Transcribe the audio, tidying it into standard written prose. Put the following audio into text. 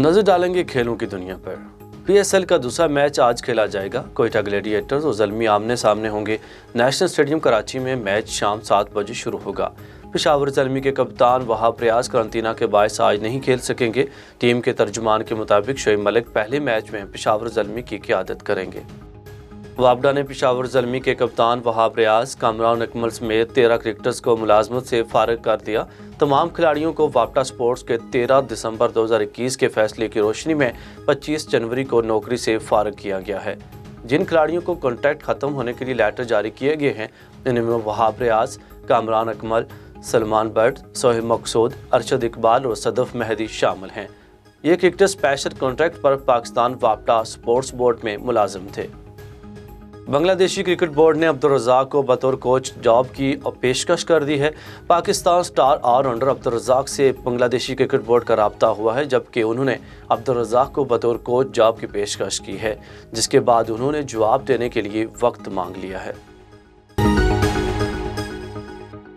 नजर डालेंगे खेलों की दुनिया पर। पीएसएल का दूसरा मैच आज खेला जाएगा। कोयटा ग्लैडिएटर्स और ज़ल्मी आमने सामने होंगे। नेशनल स्टेडियम कराची में मैच शाम 7 बजे शुरू होगा। पेशावर ज़ल्मी के कप्तान वहाब रियाज करंतना के बायस आज नहीं खेल सकेंगे। टीम के तर्जुमान के मुताबिक शोएब मलिक पहले मैच में पेशावर ज़ल्मी की क़यादत करेंगे। वापडा ने पेशावर ज़ल्मी के कप्तान वहाब रियाज, कामरान अकमल समेत 13 क्रिकेटर्स को मुलाजमत से फारिग कर दिया। तमाम खिलाड़ियों को वापडा स्पोर्ट्स के 13 दिसंबर 2021 के फैसले की रोशनी में 25 जनवरी को नौकरी से फारिग किया गया है। जिन खिलाड़ियों को कॉन्ट्रैक्ट खत्म होने के लिए लेटर जारी किए गए हैं, इनमें वहाब रियाज, कामरान अकमल, सलमान बट, सोहेब मकसूद, अरशद इकबाल और सदफ मेहदी शामिल हैं। ये क्रिकेटर स्पेशल कॉन्ट्रैक्ट पर पाकिस्तान वापडा स्पोर्ट्स बोर्ड में मुलाजिम थे। बांग्लादेशी क्रिकेट बोर्ड ने अब्दुल रज़ाक को बतौर कोच जॉब की पेशकश कर दी है। पाकिस्तान स्टार ऑलराउंडर अब्दुल रज़ाक से बांग्लादेशी क्रिकेट बोर्ड का राब्ता हुआ है, जबकि उन्होंने अब्दुल रज़ाक को बतौर कोच जॉब की पेशकश की है, जिसके बाद उन्होंने जवाब देने के लिए वक्त मांग लिया है।